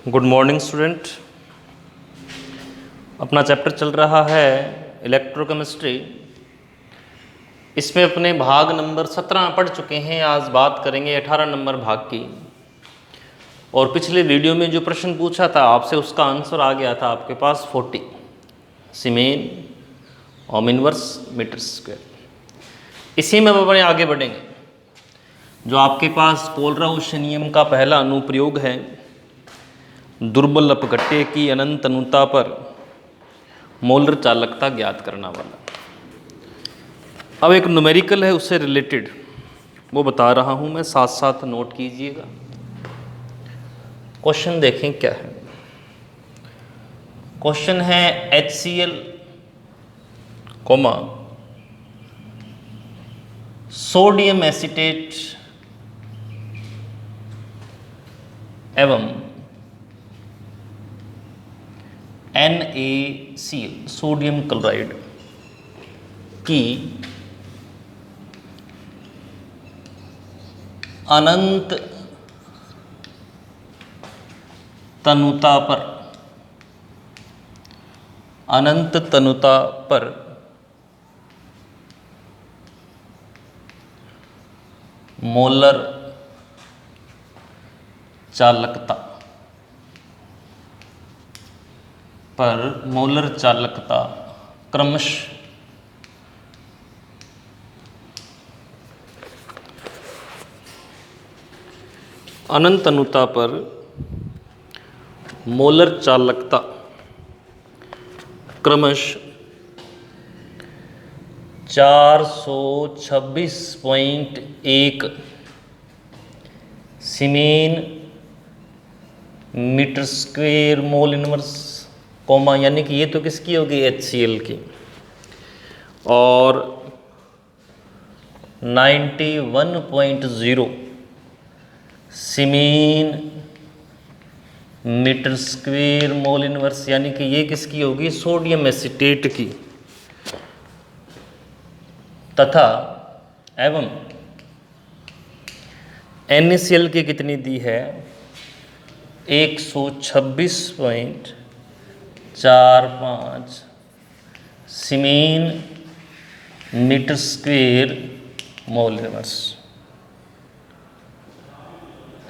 Good morning student. अपना chapter चल रहा है इलेक्ट्रोकेमिस्ट्री। इसमें अपने भाग नंबर 17 पढ़ चुके हैं। आज बात करेंगे 18 नंबर भाग की। और पिछले वीडियो में जो प्रश्न पूछा था आपसे उसका आंसर आ गया था आपके पास 40 सीमेन ओम इनवर्स मीटर स्क्वायर। इसी में अब अपने आगे बढ़ेंगे। जो आपके पास कोलराउस नियम का पहला अनुप्रयोग है, दुर्बल अपघट्य की अनंत अनुता पर मोलर चालकता ज्ञात करना वाला। अब एक न्यूमेरिकल है उससे रिलेटेड, वो बता रहा हूं मैं, साथ साथ नोट कीजिएगा। क्वेश्चन देखें क्या है। क्वेश्चन है HCl, सोडियम एसीटेट एवं NaCl सोडियम क्लोराइड की अनंत तनुता पर मोलर चालकता क्रमश अनंत अनुता पर मोलर चालकता क्रमश 426.1 सीमेन मीटर स्क्वायर मोल इनवर्स, यानी कि ये तो किसकी होगी, HCl की, और 91.0 सीमेन मीटर स्क्वायर मोल इनवर्स, यानी कि ये किसकी होगी, सोडियम एसीटेट की, तथा एवं NaCl की कितनी दी है, 126.45 सीमेन मीटर स्क्वायर मोल इनवर्स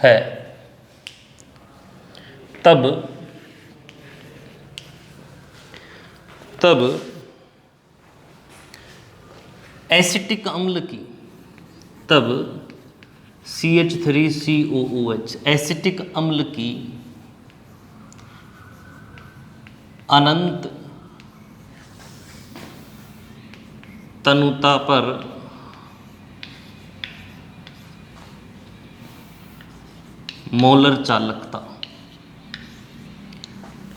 है। तब एसिटिक अम्ल की, CH3COOH एसिटिक अम्ल की अनंत तनुता पर मोलर चालकता,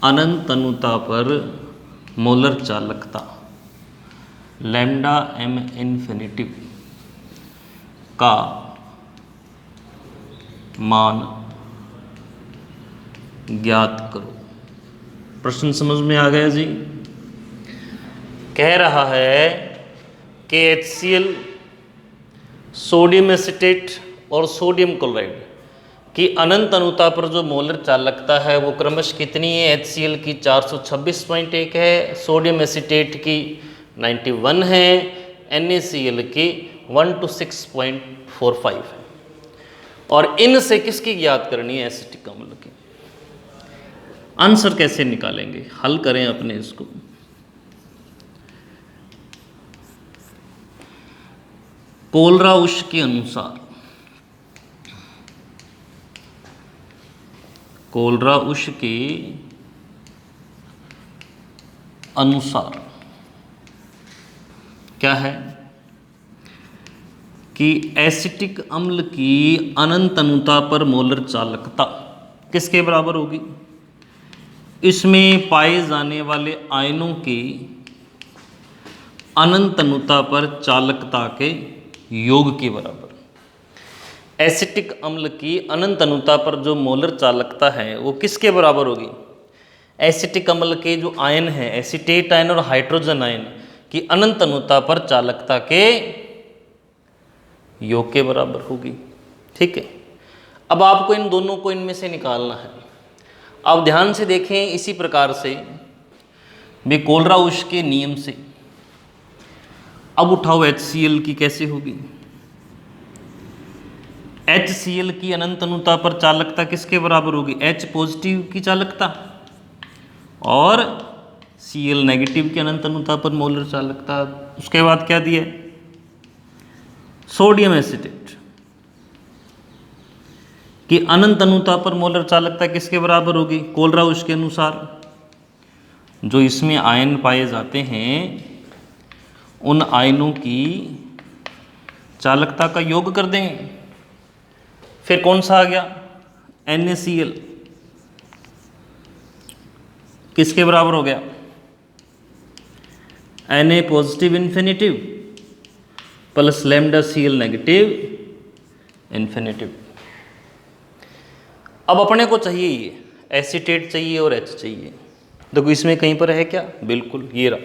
अनंत तनुता पर मोलर चालकता लैम्डा m इन्फिनिटी का मान ज्ञात करो। प्रश्न समझ में आ गया जी। कह रहा है कि HCl सोडियम एसीटेट और सोडियम क्लोराइड की अनंत अनुता पर जो मोलर चालकता है वो क्रमश कितनी है, HCl की 426.1 है, सोडियम एसीटेट की 91 है, NaCl की 126.45 है। और इनसे किसकी ज्ञात करनी है, एसिटिक अम्ल की। आंसर कैसे निकालेंगे, हल करें अपने इसको। कोलराउस के अनुसार क्या है कि एसिटिक अम्ल की अनंत अनुता पर मोलर चालकता किसके बराबर होगी, इसमें पाए जाने वाले आयनों की अनंत अनुता पर चालकता के योग के बराबर। एसिटिक अम्ल की अनंत अनुता पर जो मोलर चालकता है वो किसके बराबर होगी, एसिटिक अम्ल के जो आयन है, एसीटेट आयन और हाइड्रोजन आयन की अनंत अनुता पर चालकता के योग के बराबर होगी। ठीक है। अब आपको इन दोनों को इनमें से निकालना है। अब ध्यान से देखें, इसी प्रकार से भी कोलराउश के नियम से अब उठाओ HCl की कैसे होगी। HCl की अनंत अनुता पर चालकता किसके बराबर होगी, H पॉजिटिव की चालकता और Cl नेगेटिव की अनंत अनुता पर मोलर चालकता। उसके बाद क्या दिया, सोडियम एसीटेट कि अनंत अनुता पर मोलर चालकता किसके बराबर होगी, कोलराउश के अनुसार जो इसमें आयन पाए जाते हैं उन आयनों की चालकता का योग कर देंगे। फिर कौन सा आ गया, NaCl किसके बराबर हो गया, Na positive infinitive plus lambda Cl negative infinitive. अब अपने को चाहिए ये एसीटेट चाहिए और H चाहिए। देखो इसमें कहीं पर है क्या, बिल्कुल ये रहा,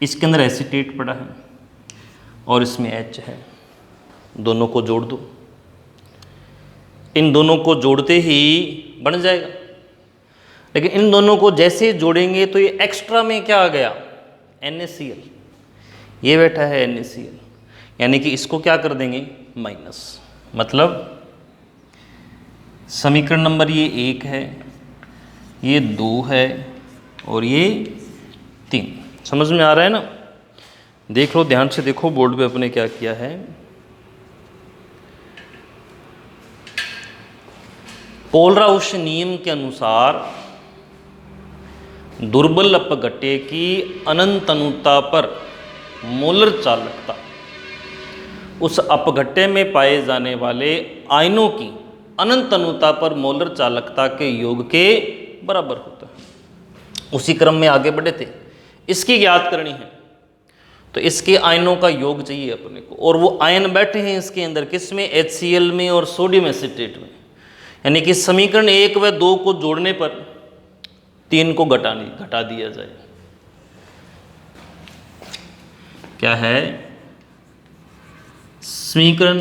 इसके अंदर एसीटेट पड़ा है और इसमें H है, दोनों को जोड़ दो। इन दोनों को जोड़ते ही बन जाएगा, लेकिन इन दोनों को जैसे जोड़ेंगे तो ये एक्स्ट्रा में क्या आ गया, NaCl, ये बैठा है NaCl, यानी कि इसको क्या कर देंगे माइनस। मतलब समीकरण नंबर ये 1 है, ये 2 है और ये 3। समझ में आ रहा है ना। देख लो, ध्यान से देखो बोर्ड पे अपने क्या किया है। कोलराउश नियम के अनुसार दुर्बल अपघट्य की अनंत अनुता पर मोलर चालकता उस अपघट्य में पाए जाने वाले आयनों की अनंत अनुता पर मोलर चालकता के योग के बराबर होता है। उसी क्रम में आगे बढ़े थे, इसकी ज्ञात करनी है तो इसके आयनों का योग चाहिए अपने को, और वो आयन बैठे हैं इसके अंदर किस में, HCl में और सोडियम एसीटेट में। यानी कि समीकरण 1 व 2 को जोड़ने पर 3 को घटा दिया जाए। क्या है, समीकरण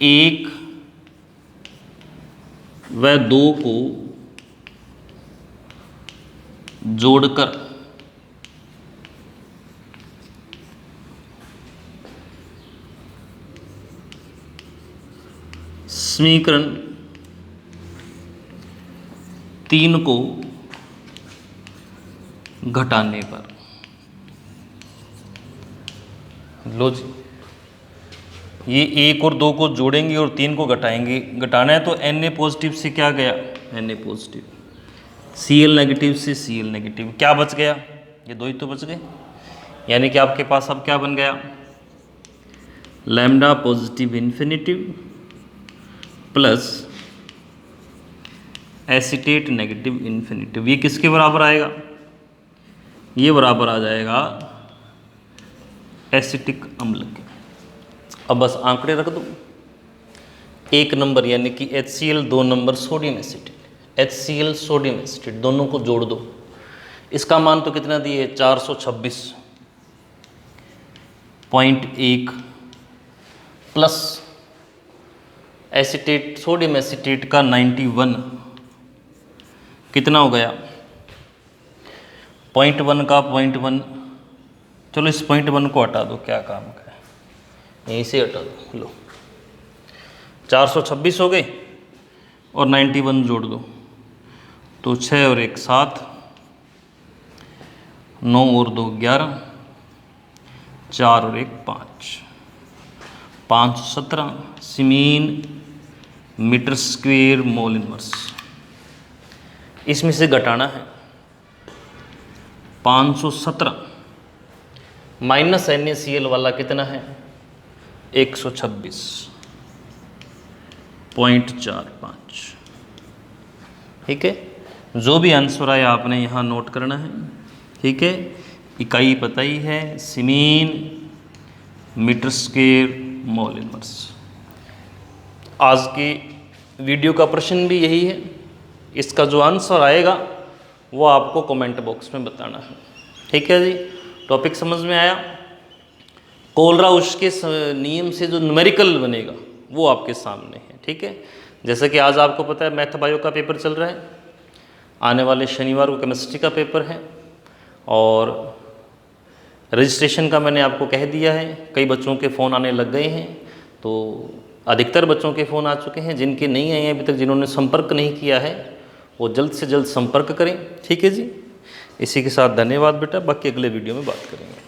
1 व 2 को जोड़कर समीकरण 3 को घटाने पर, लो जी, ये 1 और 2 को जोड़ेंगे और 3 को घटाएंगे। घटाना है तो Na पॉजिटिव से क्या गया, Na पॉजिटिव, Cl नेगेटिव से Cl नेगेटिव, क्या बच गया, ये 2 ही तो बच गए। यानी कि आपके पास अब क्या बन गया, lambda positive infinitive plus acetate negative infinitive. ये किसके बराबर आएगा, ये बराबर आ जाएगा एसिटिक अम्ल के। अब बस आंकड़े रख दो, 1 नंबर यानी कि HCl, 2 number sodium acetate, HCl sodium acetate, दोनों को जोड़ दो। इसका मान तो कितना दिए, 426.1 प्लस एसिटेट सोडियम एसिटेट का 91, कितना हो गया, 0.1 का 0.1, चलो इस 0.1 को हटा दो, क्या काम का है, यहीं से हटा दो। लो 426 हो गए और 91 जोड़ दो तो 6 और 1 7, 9 और 2 11, 4 और 1 5, 517 सीमीन मीटर स्क्वेयर मोल इनवर्स। इसमें से घटाना है 517 माइनस NaCl वाला कितना है, 126.45। ठीक है, जो भी आंसर आया आपने यहाँ नोट करना है। ठीक है, इकाई पता ही है, सीमीन मीटर स्क्वेयर मोल इनवर्स। आज की वीडियो का प्रश्न भी यही है, इसका जो आंसर आएगा वो आपको कमेंट बॉक्स में बताना है। ठीक है जी, टॉपिक समझ में आया। कोलराउश के नियम से जो न्यूमेरिकल बनेगा वो आपके सामने है। ठीक है, जैसे कि आज आपको पता है मैथ बायो का पेपर चल रहा है, आने वाले शनिवार को केमिस्ट्री का पेपर है, और रजिस्ट्रेशन का मैंने आपको कह दिया है। कई बच्चों के फ़ोन आने लग गए हैं, तो अधिकतर बच्चों के फ़ोन आ चुके हैं। जिनके नहीं आए हैं अभी तक, जिन्होंने संपर्क नहीं किया है, वो जल्द से जल्द संपर्क करें। ठीक है जी, इसी के साथ धन्यवाद बेटा, बाकी अगले वीडियो में बात करेंगे।